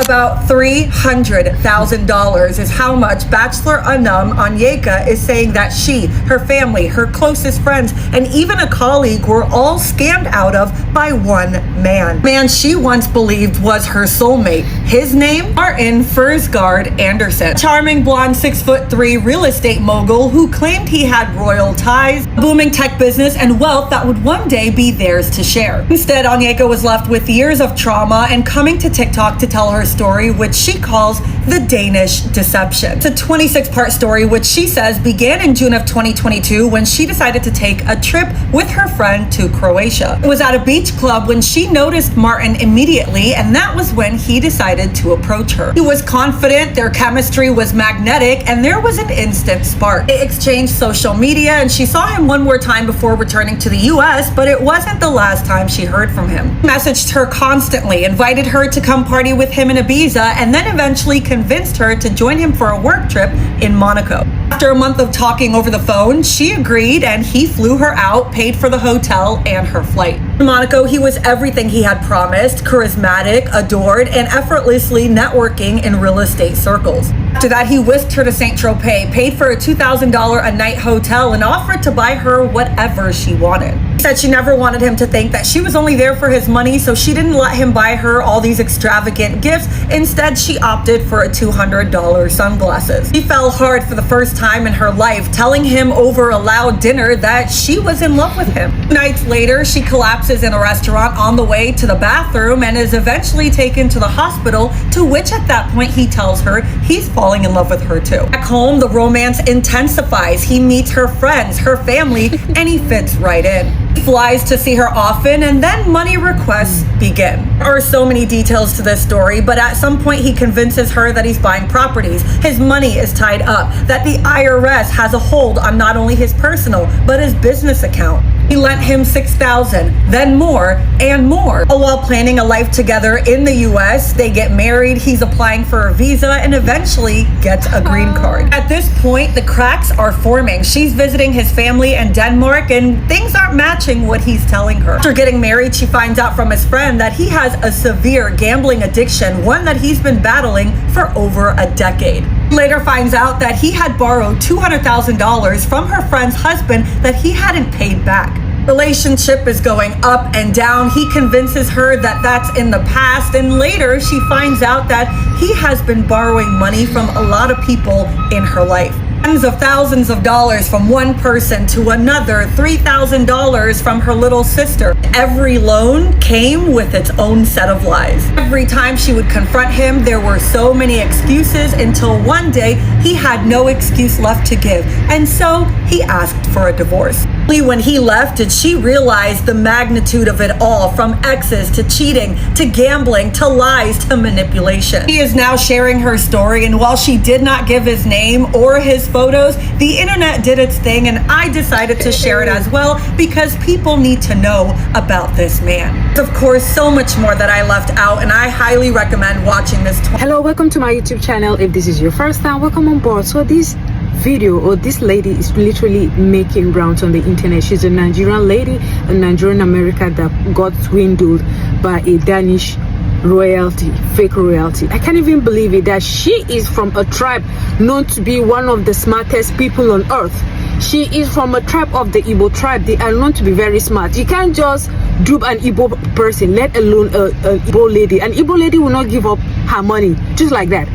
About $300,000 is how much Bachelor Anam Onyeka is saying that she, her family, her closest friends, and even a colleague were all scammed out of by one man. Man she once believed was her soulmate. His name? Martin Fursgaard Anderson. Charming blonde 6'3" real estate mogul who claimed he had royal ties, a booming tech business, and wealth that would one day be theirs to share. Instead, Onyeka was left with years of trauma and coming to TikTok to tell her story, which she calls the Danish deception. It's a 26-part story which she says began in June of 2022 when she decided to take a trip with her friend to Croatia. It was at a beach club when she noticed Martin immediately, and that was when he decided to approach her. He was confident, their chemistry was magnetic, and there was an instant spark. They exchanged social media and she saw him one more time before returning to the US, but it wasn't the last time she heard from him. He messaged her constantly, invited her to come party with him in Ibiza, and then eventually convinced her to join him for a work trip in Monaco. After a month of talking over the phone, she agreed and he flew her out, paid for the hotel and her flight. In Monaco, he was everything he had promised: charismatic, adored, and effortlessly networking in real estate circles. After that, he whisked her to St. Tropez, paid for a $2,000 a night hotel, and offered to buy her whatever she wanted. She said she never wanted him to think that she was only there for his money, so she didn't let him buy her all these extravagant gifts. Instead, she opted for a $200 sunglasses. She fell hard for the first time in her life, telling him over a loud dinner that she was in love with him. 2 nights later, she collapses in a restaurant on the way to the bathroom and is eventually taken to the hospital, to which at that point he tells her he's falling in love with her too. Back home, the romance intensifies. He meets her friends, her family, and he fits right in. He flies to see her often, and then money requests begin. There are so many details to this story, but at some point he convinces her that he's buying properties. His money is tied up, that the IRS has a hold on not only his personal, but his business account. He lent him $6,000, then more and more. All while planning a life together in the US, they get married, he's applying for a visa, and eventually gets a green card. At this point, the cracks are forming. She's visiting his family in Denmark, and things aren't matching what he's telling her. After getting married, she finds out from his friend that he has a severe gambling addiction, one that he's been battling for over a decade. Later finds out that he had borrowed $200,000 from her friend's husband that he hadn't paid back. Relationship is going up and down. He convinces her that that's in the past, and later she finds out that he has been borrowing money from a lot of people in her life. Tens of thousands of dollars from one person to another, $3,000 from her little sister. Every loan came with its own set of lies. Every time she would confront him, there were so many excuses, until one day he had no excuse left to give, and so he asked for a divorce. Only when he left did she realize the magnitude of it all, from exes to cheating to gambling to lies to manipulation. She is now sharing her story, and while she did not give his name or his photos, the internet did its thing, and I decided to share it as well because people need to know about this man. There's of course so much more that I left out, and I highly recommend watching this. Hello, welcome to my YouTube channel. If this is your first time, welcome on board. So this video, or this lady, is literally making rounds on the internet. She's a Nigerian lady, a Nigerian American that got swindled by a Danish royalty, fake royalty. I can't even believe it, that she is from a tribe known to be one of the smartest people on earth. She is from a tribe of the Igbo tribe. They are known to be very smart. You can't just dupe an Igbo person, let alone an Igbo lady. An Igbo lady will not give up her money just like that.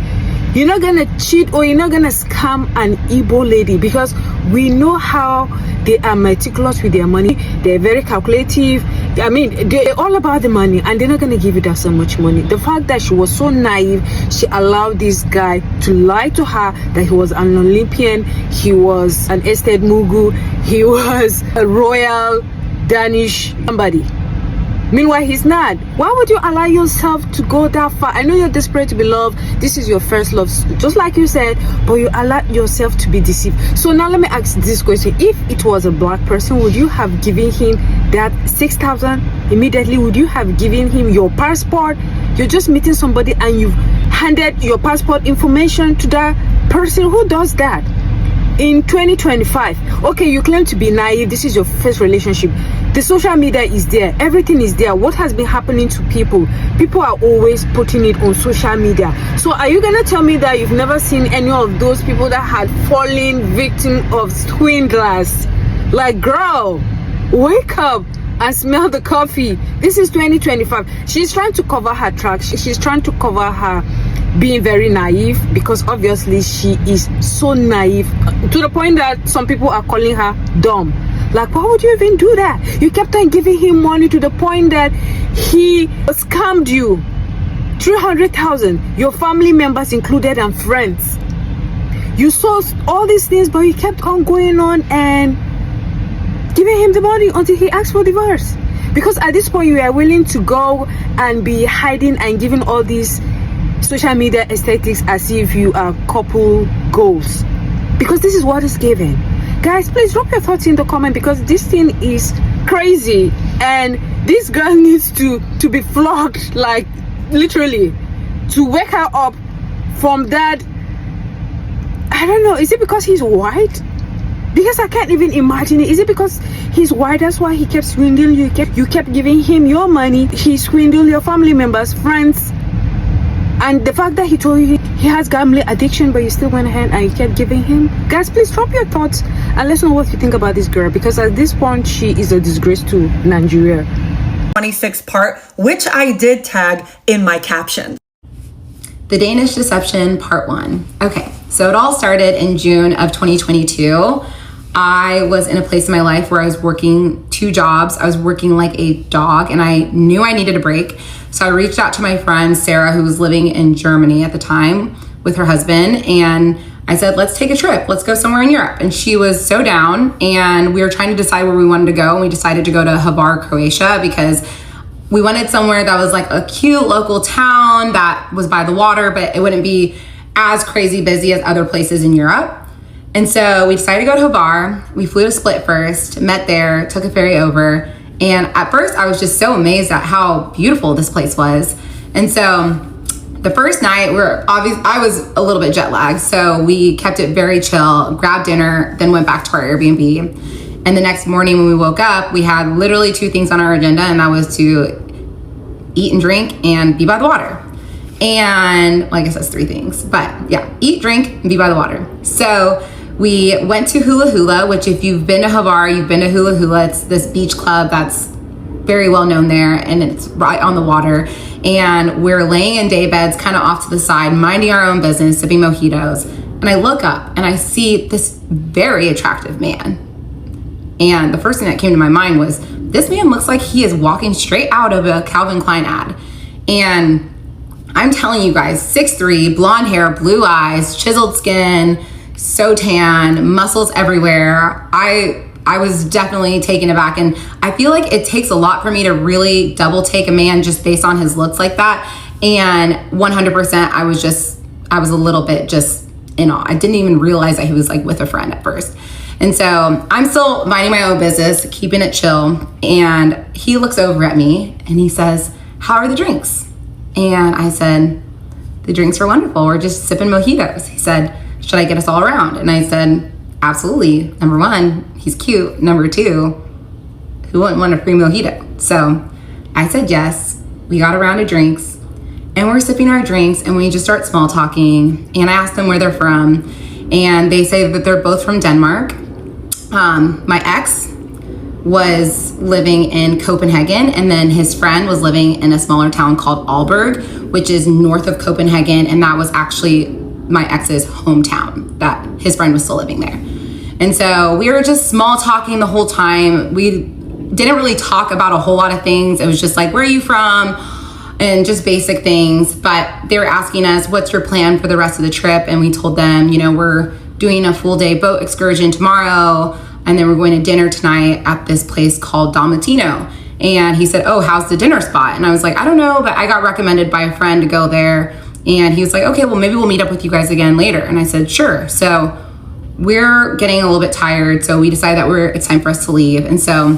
You're not gonna cheat or you're not gonna scam an Igbo lady, because we know how they are meticulous with their money. They're very calculative. I mean, they're all about the money, and they're not gonna give you that so much money. The fact that she was so naive, she allowed this guy to lie to her that he was an Olympian, he was an estate mogul, he was a royal Danish somebody. Meanwhile, he's not. Why would you allow yourself to go that far? I know you're desperate to be loved. This is your first love, just like you said, but you allow yourself to be deceived. So now let me ask this question. If it was a black person, would you have given him that $6,000 immediately? Would you have given him your passport? You're just meeting somebody and you've handed your passport information to that person. Who does that? In 2025, okay, you claim to be naive. This is your first relationship. The social media is there, everything is there. What has been happening to people are always putting it on social media. So are you gonna tell me that you've never seen any of those people that had fallen victim of swindlers? Like, girl, wake up and smell the coffee. This is 2025. She's trying to cover her tracks. She's trying to cover her being very naive, because obviously she is so naive to the point that some people are calling her dumb. Like, why would you even do that? You kept on giving him money to the point that he scammed you. 300,000, your family members included and friends. You saw all these things, but you kept on going on and giving him the money until he asked for divorce. Because at this point, you are willing to go and be hiding and giving all these social media aesthetics as if you are couple goals. Because this is what is given. Guys, please drop your thoughts in the comment, because this thing is crazy and this girl needs to be flogged, like literally, to wake her up from that. I don't know, is it because he's white? Because I can't even imagine it. Is it because he's white, that's why he kept swindling you? You kept giving him your money, he swindled your family members, friends, and the fact that he told you he has gambling addiction, but you still went ahead and you kept giving him. Guys, please drop your thoughts and let us know what you think about this girl, because at this point she is a disgrace to Nigeria. 26 part, which I did tag in my caption. The Danish Deception Part 1. Okay, so it all started in June of 2022. I was in a place in my life where I was working 2 jobs. I was working like a dog and I knew I needed a break. So I reached out to my friend Sarah, who was living in Germany at the time with her husband, and I said, let's take a trip. Let's go somewhere in Europe. And she was so down, and we were trying to decide where we wanted to go. And we decided to go to Hvar, Croatia, because we wanted somewhere that was like a cute local town that was by the water, but it wouldn't be as crazy busy as other places in Europe. And so we decided to go to Hvar. We flew to Split first, met there, took a ferry over. And at first I was just so amazed at how beautiful this place was. And so the first night I was a little bit jet lagged. So we kept it very chill, grabbed dinner, then went back to our Airbnb. And the next morning when we woke up, we had literally 2 things on our agenda, and that was to eat and drink and be by the water. And well, I guess that's 3 things, but yeah, eat, drink, and be by the water. So we went to Hula Hula, which if you've been to Hvar, you've been to Hula Hula. It's this beach club that's very well known there, and it's right on the water. And we're laying in day beds kind of off to the side, minding our own business, sipping mojitos. And I look up and I see this very attractive man. And the first thing that came to my mind was, this man looks like he is walking straight out of a Calvin Klein ad. And I'm telling you guys, 6'3", blonde hair, blue eyes, chiseled skin, so tan, muscles everywhere. I was definitely taken aback, and I feel like it takes a lot for me to really double take a man just based on his looks like that. And 100%, I was a little bit just in awe. I didn't even realize that he was like with a friend at first. And so I'm still minding my own business, keeping it chill. And he looks over at me and he says, "How are the drinks?" And I said, "The drinks are wonderful. We're just sipping mojitos." He said, "Should I get us all around?" And I said, "Absolutely. Number 1, he's cute. Number 2, who wouldn't want a free mojito?" So I said yes. We got a round of drinks and we're sipping our drinks, and we just start small talking. And I asked them where they're from, and they say that they're both from Denmark. My ex was living in Copenhagen, and then his friend was living in a smaller town called Aalborg, which is north of Copenhagen, and that was actually my ex's hometown, that his friend was still living there. And so we were just small talking the whole time. We didn't really talk about a whole lot of things. It was just like, "Where are you from?" and just basic things. But they were asking us, "What's your plan for the rest of the trip?" And we told them, we're doing a full day boat excursion tomorrow, and then we're going to dinner tonight at this place called Dalmatino. And he said, "Oh, how's the dinner spot?" And I was like, "I don't know, but I got recommended by a friend to go there." And he was like, "Okay, well, maybe we'll meet up with you guys again later." And I said, "Sure." So we're getting a little bit tired, so we decided that it's time for us to leave. And so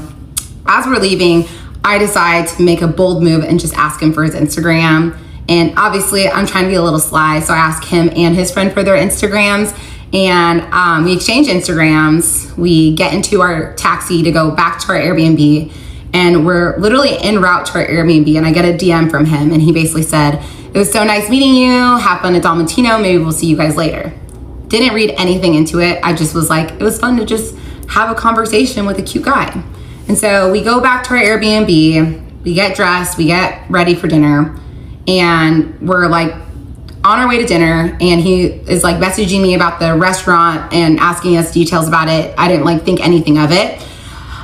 as we're leaving, I decide to make a bold move and just ask him for his Instagram. And obviously I'm trying to be a little sly, so I asked him and his friend for their Instagrams, and we exchange Instagrams. We get into our taxi to go back to our Airbnb, And we're literally en route to our Airbnb, and I get a DM from him, and he basically said, "It was so nice meeting you. Have fun at Dalmatino. Maybe we'll see you guys later." Didn't read anything into it. I just was like, it was fun to just have a conversation with a cute guy. And so we go back to our Airbnb, we get dressed, we get ready for dinner, and we're like on our way to dinner, and he is like messaging me about the restaurant and asking us details about it. I didn't like think anything of it.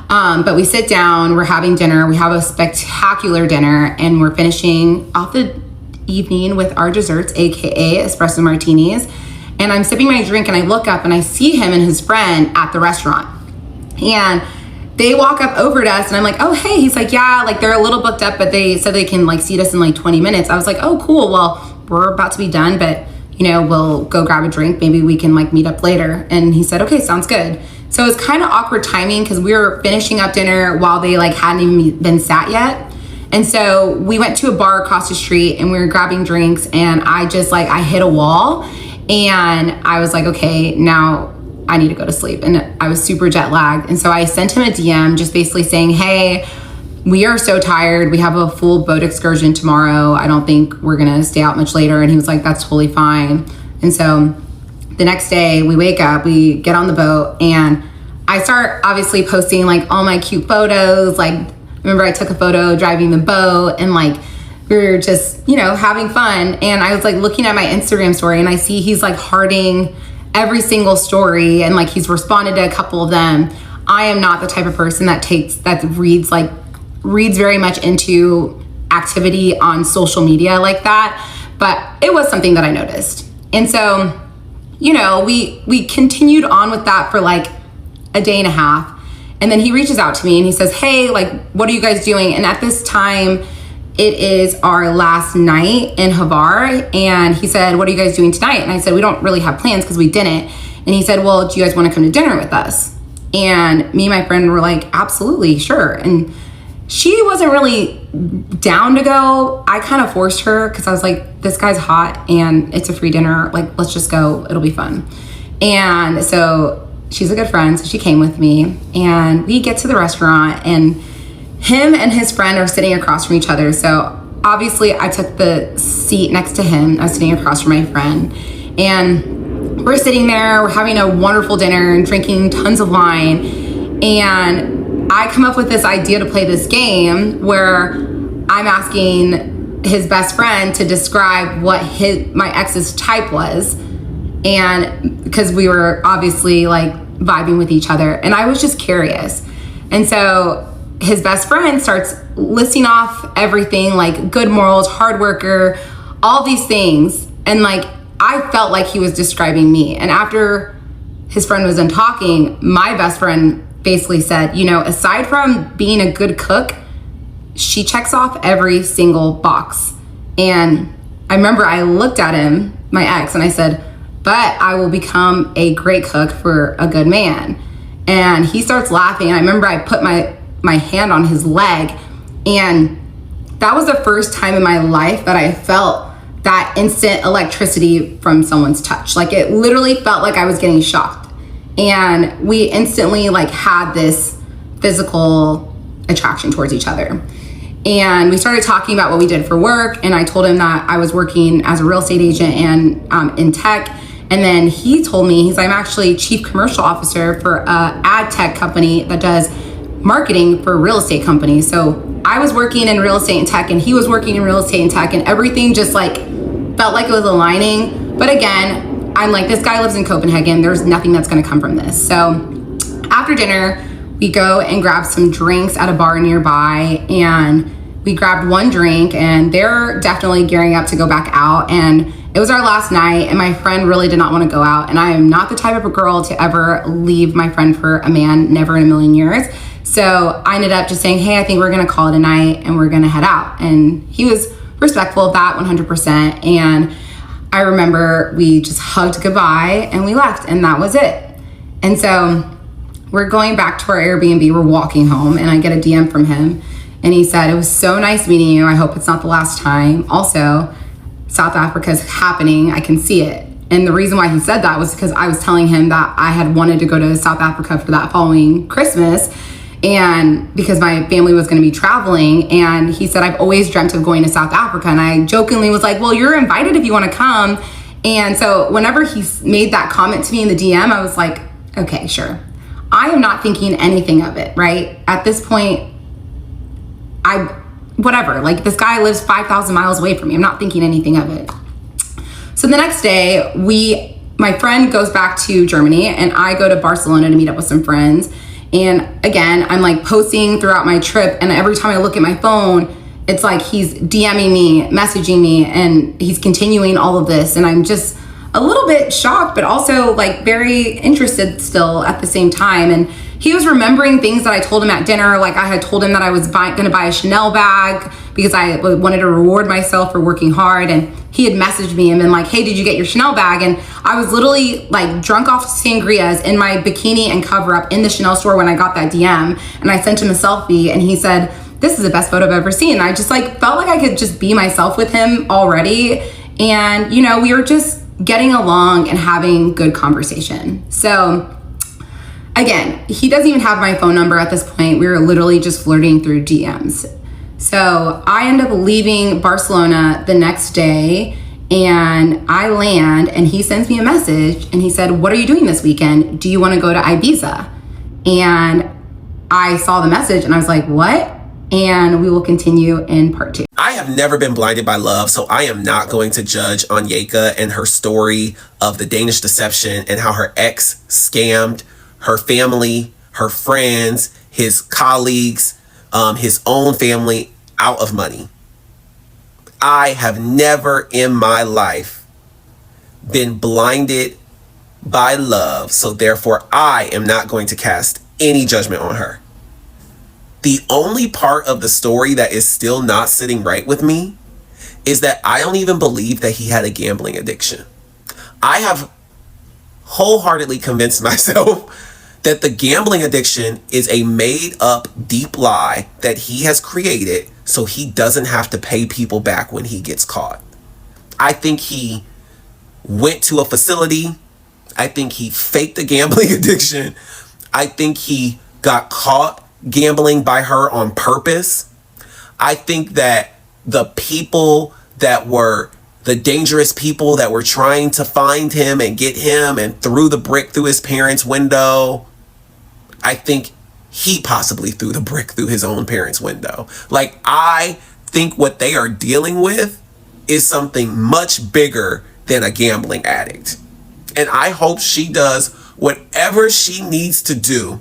But we sit down, we're having dinner, we have a spectacular dinner, and we're finishing off the evening with our desserts, AKA espresso martinis. And I'm sipping my drink, and I look up and I see him and his friend at the restaurant. And they walk up over to us, and I'm like, "Oh, hey." He's like, "Yeah, like they're a little booked up, but they said they can like seat us in like 20 minutes. I was like, "Oh, cool. Well, we're about to be done, but you know, we'll go grab a drink. Maybe we can like meet up later." And he said, "Okay, sounds good." So it's kind of awkward timing because we were finishing up dinner while they like hadn't even been sat yet. And so we went to a bar across the street, and we were grabbing drinks, and I just like, I hit a wall, and I was like, okay, now I need to go to sleep. And I was super jet lagged. And so I sent him a DM just basically saying, "Hey, we are so tired. We have a full boat excursion tomorrow. I don't think we're going to stay out much later." And he was like, "That's totally fine." And so the next day we wake up, we get on the boat, and I start obviously posting like all my cute photos. Like, remember I took a photo driving the boat, and like we were just, you know, having fun. And I was like looking at my Instagram story, and I see he's like hearting every single story, and like he's responded to a couple of them. I am not the type of person that reads very much into activity on social media like that, but it was something that I noticed. And so, you know, we continued on with that for like a day and a half. And then he reaches out to me, and he says, "Hey, like, what are you guys doing?" And at this time, it is our last night in Havar. And he said, "What are you guys doing tonight?" And I said, "We don't really have plans," because we didn't. And he said, "Well, do you guys want to come to dinner with us?" And me and my friend were like, "Absolutely, sure." And she wasn't really down to go. I kind of forced her because I was like, this guy's hot and it's a free dinner. Like, let's just go. It'll be fun. And so she's a good friend, so she came with me, and we get to the restaurant, and him and his friend are sitting across from each other. So obviously I took the seat next to him. I was sitting across from my friend, and we're sitting there, we're having a wonderful dinner and drinking tons of wine. And I come up with this idea to play this game where I'm asking his best friend to describe what my ex's type was. And because we were obviously like vibing with each other, and I was just curious. And so his best friend starts listing off everything, like good morals, hard worker, all these things. And like, I felt like he was describing me. And after his friend was done talking, my best friend basically said, "You know, aside from being a good cook, she checks off every single box." And I remember I looked at him, my ex, and I said, "But I will become a great cook for a good man." And he starts laughing. I remember I put my hand on his leg, and that was the first time in my life that I felt that instant electricity from someone's touch. Like, it literally felt like I was getting shocked. And we instantly like had this physical attraction towards each other. And we started talking about what we did for work, and I told him that I was working as a real estate agent and in tech. And then he told me, I'm actually chief commercial officer for a ad tech company that does marketing for real estate companies. So I was working in real estate and tech, and he was working in real estate and tech, and everything just like felt like it was aligning. But again, I'm like, this guy lives in Copenhagen. There's nothing that's gonna come from this. So after dinner, we go and grab some drinks at a bar nearby, and we grabbed one drink, and they're definitely gearing up to go back out. And it was our last night, and my friend really did not want to go out. And I am not the type of a girl to ever leave my friend for a man, never in a million years. So I ended up just saying, "Hey, I think we're gonna call it a night and we're gonna head out." And he was respectful of that 100%. And I remember we just hugged goodbye and we left, and that was it. And so we're going back to our Airbnb, we're walking home, and I get a DM from him, and he said, "It was so nice meeting you. I hope it's not the last time. Also, South Africa is happening. I can see it." And the reason why he said that was because I was telling him that I had wanted to go to South Africa for that following Christmas. and because my family was going to be traveling, and he said, I've always dreamt of going to South Africa. And I jokingly was like, well, you're invited if you want to come. And so whenever he made that comment to me in the DM, I was like, okay, sure. I am not thinking anything of it, right? At this point, whatever, like this guy lives 5,000 miles away from me. I'm not thinking anything of it. So the next day, my friend goes back to Germany and I go to Barcelona to meet up with some friends. And again, I'm like posting throughout my trip, and every time I look at my phone, it's like he's DMing me, messaging me, and he's continuing all of this. And I'm just a little bit shocked, but also like very interested still at the same time. And he was remembering things that I told him at dinner. Like I had told him that I was gonna buy a Chanel bag because I wanted to reward myself for working hard. And he had messaged me and been like, hey, did you get your Chanel bag? And I was literally like drunk off sangrias in my bikini and cover up in the Chanel store when I got that DM. And I sent him a selfie and he said, this is the best photo I've ever seen. And I just like felt like I could just be myself with him already. And you know, we were just getting along and having good conversation. So again, he doesn't even have my phone number at this point. We were literally just flirting through DMs. So I end up leaving Barcelona the next day, and I land and he sends me a message and he said, what are you doing this weekend? Do you want to go to Ibiza? And I saw the message and I was like, what? And we will continue in part 2. I have never been blinded by love, so I am not going to judge Onyeka and her story of the Danish deception and how her ex scammed her family, her friends, his colleagues, his own family out of money. I have never in my life been blinded by love, so therefore I am not going to cast any judgment on her. The only part of the story that is still not sitting right with me is that I don't even believe that he had a gambling addiction. I have wholeheartedly convinced myself that the gambling addiction is a made up deep lie that he has created so he doesn't have to pay people back when he gets caught. I think he went to a facility. I think he faked a gambling addiction. I think he got caught gambling by her on purpose. I think that the people that were the dangerous people that were trying to find him and get him and threw the brick through his parents' window, I think he possibly threw the brick through his own parents' window. Like, I think what they are dealing with is something much bigger than a gambling addict. And I hope she does whatever she needs to do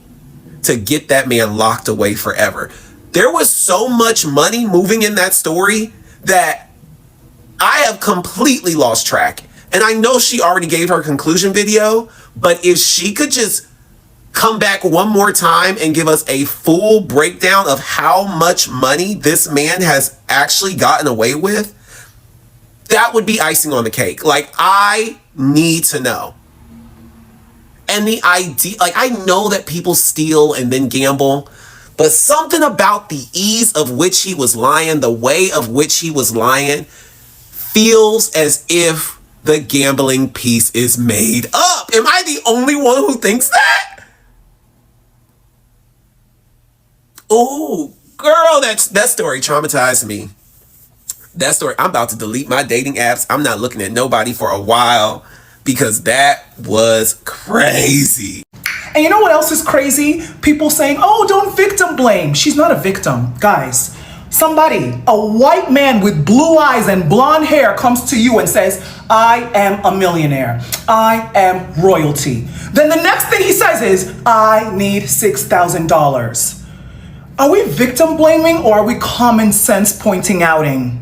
to get that man locked away forever. There was so much money moving in that story that I have completely lost track. And I know she already gave her conclusion video, but if she could just come back one more time and give us a full breakdown of how much money this man has actually gotten away with, that would be icing on the cake. Like, I need to know. And the idea, like, I know that people steal and then gamble, but something about the ease of which he was lying, the way of which he was lying, feels as if the gambling piece is made up. Am I the only one who thinks that? Oh, girl, that story traumatized me. That story, I'm about to delete my dating apps. I'm not looking at nobody for a while because that was crazy. And you know what else is crazy? People saying, oh, don't victim blame. She's not a victim. Guys, somebody, a white man with blue eyes and blonde hair comes to you and says, I am a millionaire. I am royalty. Then the next thing he says is, I need $6,000. Are we victim blaming or are we common sense pointing outing?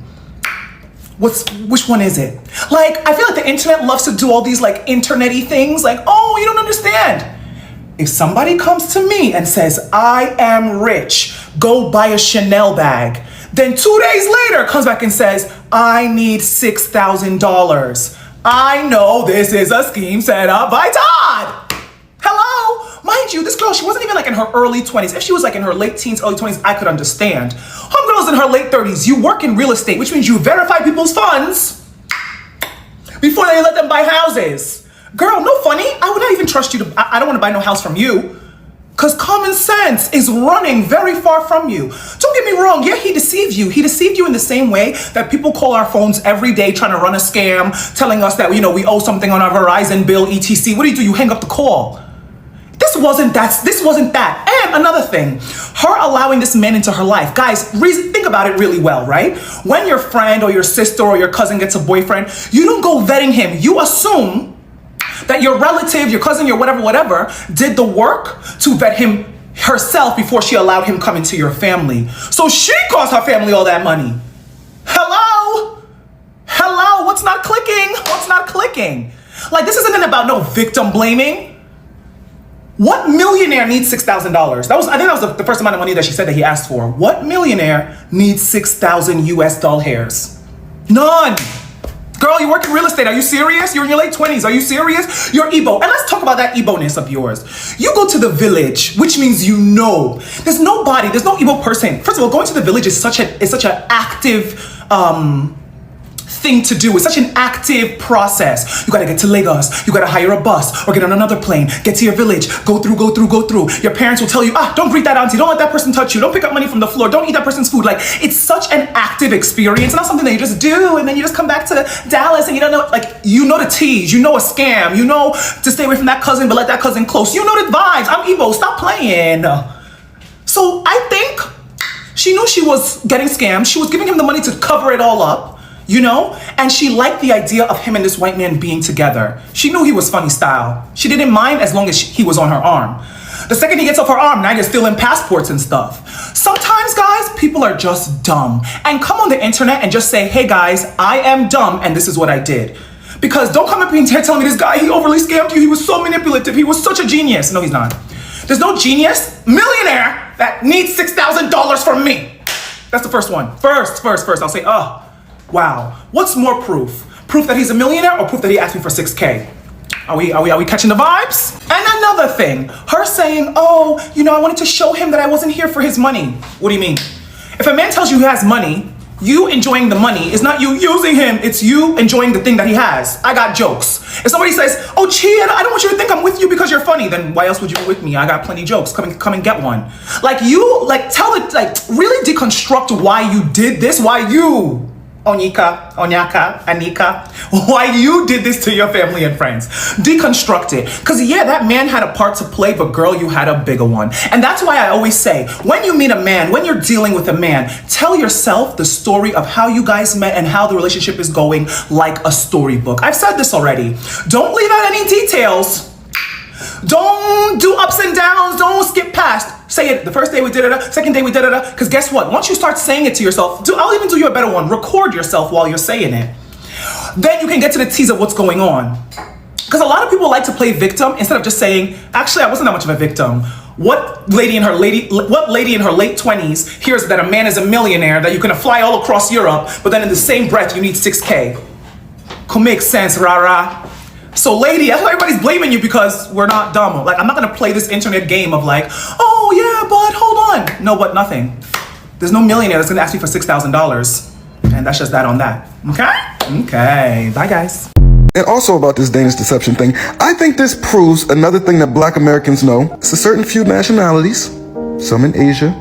Which one is it? Like, I feel like the internet loves to do all these like internet-y things like, oh, you don't understand. If somebody comes to me and says, I am rich, go buy a Chanel bag, then 2 days later comes back and says, I need $6,000. I know this is a scheme set up by Todd. Hello? Mind you, this girl, she wasn't even like in her early 20s. If she was like in her late teens, early 20s, I could understand. Homegirl's in her late 30s. You work in real estate, which means you verify people's funds before they let them buy houses. Girl, no funny. I would not even trust you to, I don't want to buy no house from you. Because common sense is running very far from you. Don't get me wrong. Yeah, he deceived you. He deceived you in the same way that people call our phones every day trying to run a scam, telling us that, we owe something on our Verizon bill, etc. What do? You hang up the call. This wasn't that. And another thing, her allowing this man into her life. Guys, think about it really well, right? When your friend or your sister or your cousin gets a boyfriend, you don't go vetting him. You assume that your relative, your cousin, your whatever, did the work to vet him herself before she allowed him come into your family. So she cost her family all that money. Hello? What's not clicking? Like, this isn't about no victim blaming. What millionaire needs $6,000? I think that was the first amount of money that she said that he asked for. What millionaire needs 6,000 US dollars? None. Girl, you work in real estate. Are you serious? You're in your late 20s. Are you serious? You're Igbo. And let's talk about that Igbo-ness of yours. You go to the village, which means there's no Igbo person. First of all, going to the village is such an active thing to do. It's such an active process. You gotta get to Lagos. You gotta hire a bus or get on another plane. Get to your village. Go through. Your parents will tell you, don't greet that auntie. Don't let that person touch you. Don't pick up money from the floor. Don't eat that person's food. Like, it's such an active experience. Not something that you just do and then you just come back to Dallas and you don't know, the tease. You know a scam. You know to stay away from that cousin, but let that cousin close. You know the vibes. I'm Igbo. Stop playing. So I think she knew she was getting scammed. She was giving him the money to cover it all up. And she liked the idea of him and this white man being together. She knew he was funny style. She didn't mind as long as he was on her arm. The second he gets off her arm, now you're stealing passports and stuff. Sometimes, guys, people are just dumb. And come on the internet and just say, hey guys, I am dumb and this is what I did. Because don't come up here telling me this guy, he overly scammed you. He was so manipulative. He was such a genius. No, he's not. There's no genius millionaire that needs $6,000 from me. That's the first one. First, I'll say, wow. What's more proof? Proof that he's a millionaire or proof that he asked me for 6K? Are we catching the vibes? And another thing, her saying, I wanted to show him that I wasn't here for his money. What do you mean? If a man tells you he has money, you enjoying the money is not you using him, it's you enjoying the thing that he has. I got jokes. If somebody says, Chi, I don't want you to think I'm with you because you're funny, then why else would you be with me? I got plenty jokes. Come and get one. Really deconstruct why you did this, why you, Onyeka, Anika, why you did this to your family and friends. Deconstruct it. Because that man had a part to play, but girl, you had a bigger one. And that's why I always say, when you meet a man, when you're dealing with a man, tell yourself the story of how you guys met and how the relationship is going like a storybook. I've said this already. Don't leave out any details. Don't do ups and downs. Don't skip past. Say it the first day we did it, second day we did it. Because guess what? Once you start saying it to yourself, I'll even do you a better one. Record yourself while you're saying it. Then you can get to the tease of what's going on. Because a lot of people like to play victim instead of just saying, actually, I wasn't that much of a victim. What lady in her late 20s hears that a man is a millionaire, that you can fly all across Europe, but then in the same breath you need 6K? Could make sense, rara. So lady, that's why everybody's blaming you, because we're not dumb. I'm not gonna play this internet game of but hold on. No, but nothing. There's no millionaire that's gonna ask me for $6,000. And that's just that on that. Okay, bye guys. And also about this Danish deception thing, I think this proves another thing that Black Americans know. It's a certain few nationalities, some in Asia,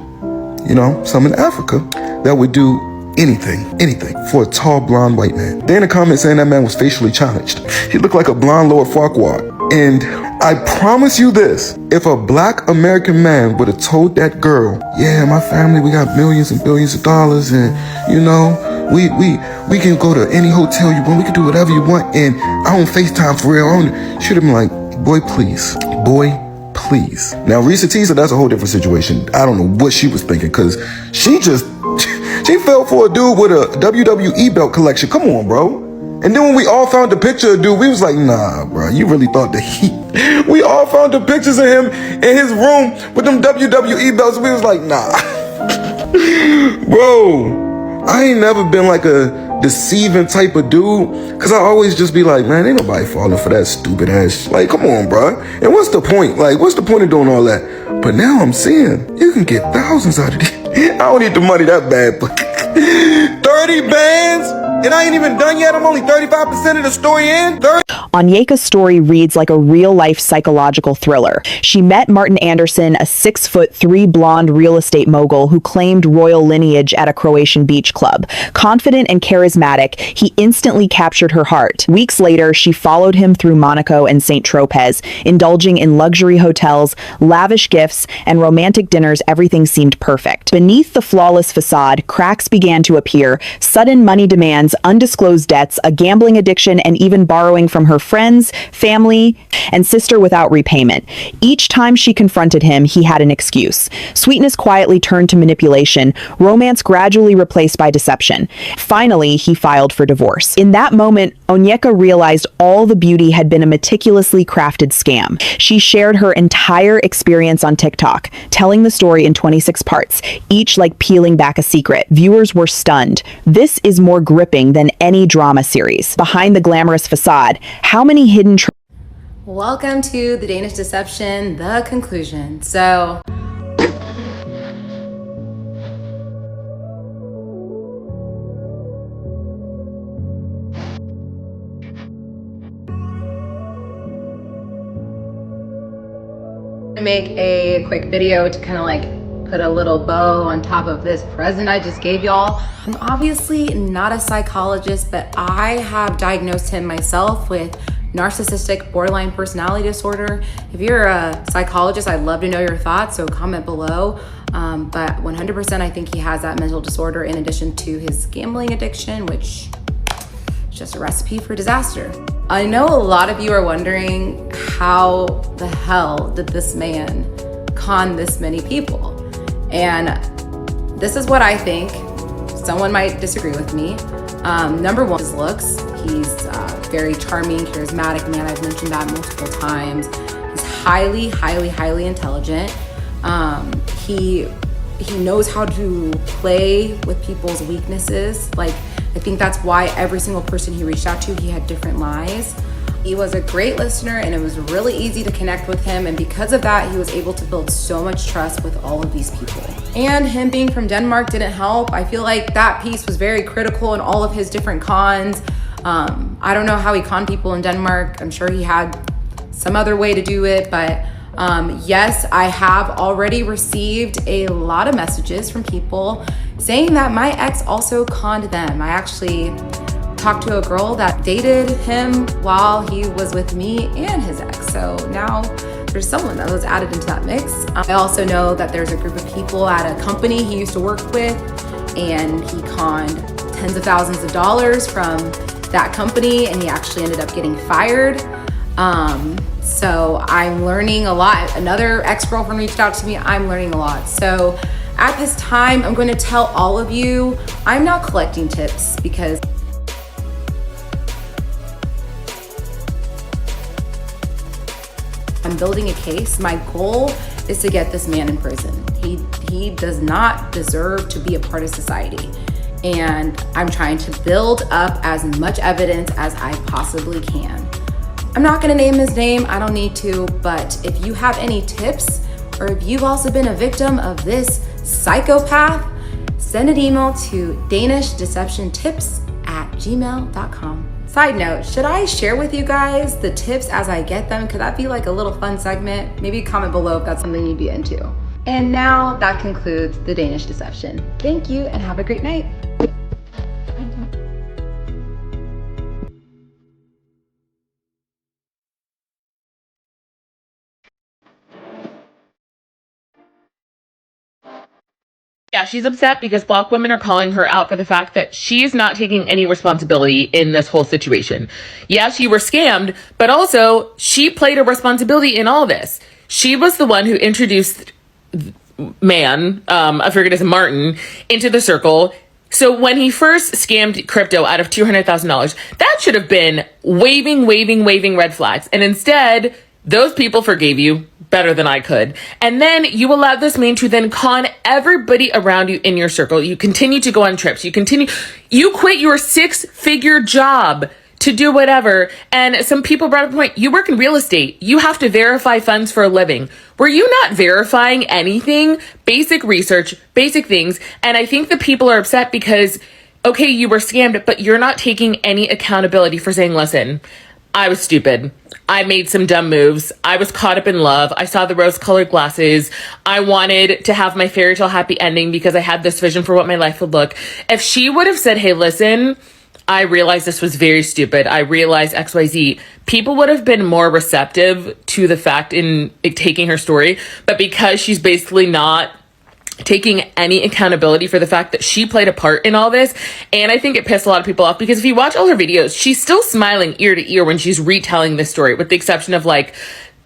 some in Africa, that would do anything for a tall blonde white man. Dana comment saying that man was facially challenged. He looked like a blonde Lord Farquaad. And I promise you this, if a Black American man would have told that girl, my family, we got millions and billions of dollars, and we can go to any hotel you want, we can do whatever you want, and I don't FaceTime for real, she'd have been like, boy please. Now Risa Teesa, that's a whole different situation. I don't know what she was thinking, because she fell for a dude with a WWE belt collection. Come on, bro. And then when we all found the picture of dude, we was like, nah, bro, you really thought that we all found the pictures of him in his room with them WWE belts. We was like, nah. Bro, I ain't never been like a deceiving type of dude, because I always just be like, man, ain't nobody falling for that stupid ass. Come on, bro. And what's the point? What's the point of doing all that? But now I'm seeing you can get thousands out of this. I don't need the money that bad, but 30 bands? And I ain't even done yet. I'm only 35% of the story in. Onyeka's story reads like a real-life psychological thriller. She met Martin Anderson, a 6'3" blonde real estate mogul who claimed royal lineage at a Croatian beach club. Confident and charismatic, he instantly captured her heart. Weeks later, she followed him through Monaco and St. Tropez, indulging in luxury hotels, lavish gifts, and romantic dinners. Everything seemed perfect. Beneath the flawless facade, cracks began to appear: sudden money demands, undisclosed debts, a gambling addiction, and even borrowing from her friends, family, and sister without repayment. Each time she confronted him, he had an excuse. Sweetness quietly turned to manipulation, romance gradually replaced by deception. Finally, he filed for divorce. In that moment, Onyeka realized all the beauty had been a meticulously crafted scam. She shared her entire experience on TikTok, telling the story in 26 parts, each like peeling back a secret. Viewers were stunned. This is more gripping than any drama series. Behind the glamorous facade, how many hidden Welcome to the Danish Deception, the conclusion. So make a quick video to kind of like put a little bow on top of this present I just gave y'all. I'm obviously not a psychologist, but I have diagnosed him myself with narcissistic borderline personality disorder. If you're a psychologist, I'd love to know your thoughts, so comment below. But 100% I think he has that mental disorder in addition to his gambling addiction, which is just a recipe for disaster. I know a lot of you are wondering, how the hell did this man con this many people? And this is what I think. Someone might disagree with me. Number one, his looks. He's very charming, charismatic man. I've mentioned that multiple times. He's highly intelligent. He knows how to play with people's weaknesses. Like, I think that's why every single person he reached out to, he had different lies. He was a great listener and it was really easy to connect with him. And because of that, he was able to build so much trust with all of these people. And him being from Denmark didn't help. I feel like that piece was very critical in all of his different cons. I don't know how he conned people in Denmark. I'm sure he had some other way to do it, but yes, I have already received a lot of messages from people saying that my ex also conned them. I actually talked to a girl that dated him while he was with me and his ex. So now there's someone that was added into that mix. I also know that there's a group of people at a company he used to work with, and he conned tens of thousands of dollars from that company, and he actually ended up getting fired. So I'm learning a lot. Another ex-girlfriend reached out to me. I'm learning a lot. So at this time, I'm going to tell all of you, I'm not collecting tips because I'm building a case. My goal is to get this man in prison. He does not deserve to be a part of society. And I'm trying to build up as much evidence as I possibly can. I'm not gonna name his name, I don't need to, but if you have any tips, or if you've also been a victim of this psychopath, send an email to danishdeceptiontips@gmail.com. Side note, should I share with you guys the tips as I get them? Could that be like a little fun segment? Maybe comment below if that's something you'd be into. And now that concludes the Danish Deception. Thank you and have a great night. Yeah, she's upset because Black women are calling her out for the fact that she's not taking any responsibility in this whole situation. Yes, you were scammed, but also she played a responsibility in all this. She was the one who introduced man, I forget his Martin, into the circle. So when he first scammed crypto out of $200,000, that should have been waving red flags. And instead, those people forgave you better than I could. And then you allowed this man to then con everybody around you in your circle. You continue to go on trips. You quit your 6-figure job to do whatever. And some people brought up a point, you work in real estate. You have to verify funds for a living. Were you not verifying anything? Basic research, basic things. And I think the people are upset because, okay, you were scammed, but you're not taking any accountability for saying, listen, I was stupid. I made some dumb moves. I was caught up in love. I saw the rose-colored glasses. I wanted to have my fairy tale happy ending because I had this vision for what my life would look. If she would have said, hey, listen, I realized this was very stupid. I realized XYZ. People would have been more receptive to the fact in taking her story. But because she's basically not taking any accountability for the fact that she played a part in all this. And I think it pissed a lot of people off because if you watch all her videos, she's still smiling ear to ear when she's retelling this story, with the exception of like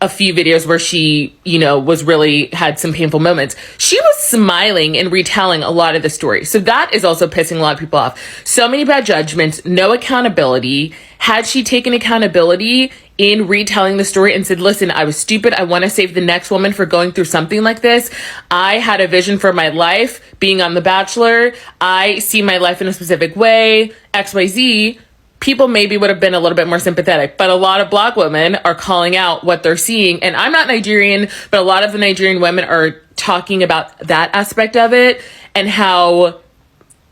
a few videos where she, you know, was really had some painful moments. She was smiling and retelling a lot of the story. So that is also pissing a lot of people off. So many bad judgments, no accountability. Had she taken accountability in retelling the story and said, listen, I was stupid. I want to save the next woman for going through something like this. I had a vision for my life being on The Bachelor. I see my life in a specific way, XYZ. People maybe would have been a little bit more sympathetic, but a lot of Black women are calling out what they're seeing. And I'm not Nigerian, but a lot of the Nigerian women are talking about that aspect of it and how,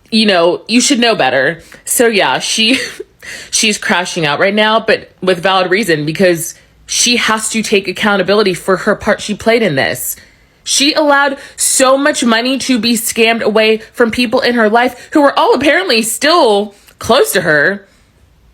you know, you should know better. So yeah, she's crashing out right now, but with valid reason, because she has to take accountability for her part she played in this. She allowed so much money to be scammed away from people in her life who are all apparently still close to her.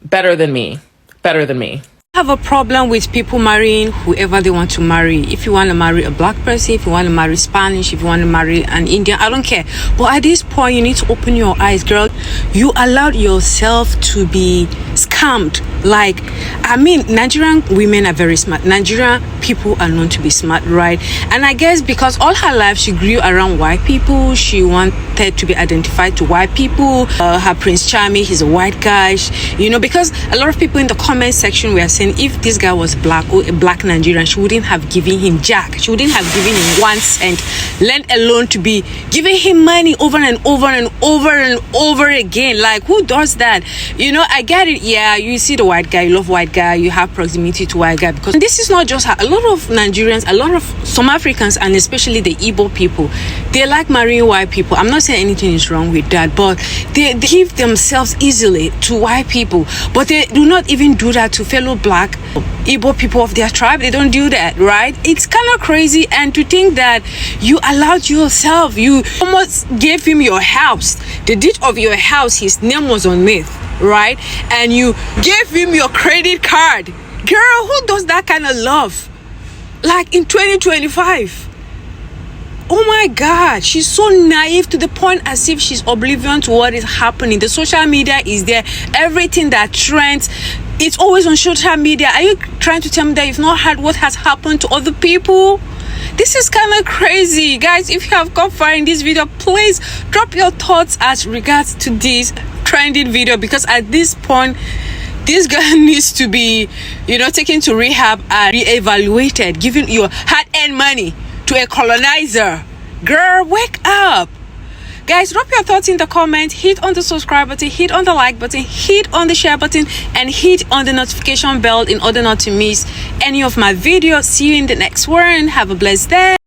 Better than me. I have a problem with people marrying whoever they want to marry. If you want to marry a Black person, if you want to marry Spanish, if you want to marry an Indian, I don't care. But at this point, you need to open your eyes, girl. You allowed yourself to be scammed. Like, I mean, Nigerian women are very smart. Nigerian people are known to be smart, right? And I guess because all her life she grew around white people, she wanted to be identified to white people. Her Prince Charming, he's a white guy. You know, because a lot of people in the comment section were saying if this guy was Black or a Black Nigerian, she wouldn't have given him jack. She wouldn't have given him 1 cent, let alone to be giving him money over and over and over and over again. Like, who does that? You know, I get it. Yeah, you see the white guy, you love white guy, you have proximity to white guy, because this is not just her. A lot of Nigerians, a lot of some Africans, and especially the Igbo people, they like marrying white people. I'm not saying anything is wrong with that, but they give themselves easily to white people, but they do not even do that to fellow Black Igbo people of their tribe. They don't do that, right? It's kind of crazy. And to think that you allowed yourself, you almost gave him your house, the deed of your house, his name was on it, right? And you gave him your credit card. Girl, who does that kind of love? Like in 2025. Oh my God, she's so naive to the point as if she's oblivious to what is happening. The social media is there. Everything that trends, it's always on social media. Are you trying to tell me that you've not heard what has happened to other people? This is kind of crazy. Guys, if you have got far in this video, please drop your thoughts as regards to this trending video, because at this point, this girl needs to be, you know, taken to rehab and re-evaluated, giving your hard-earned money to a colonizer. Girl, wake up. Guys, drop your thoughts in the comments. Hit on the subscribe button, hit on the like button, hit on the share button, and hit on the notification bell in order not to miss any of my videos. See you in the next one. Have a blessed day.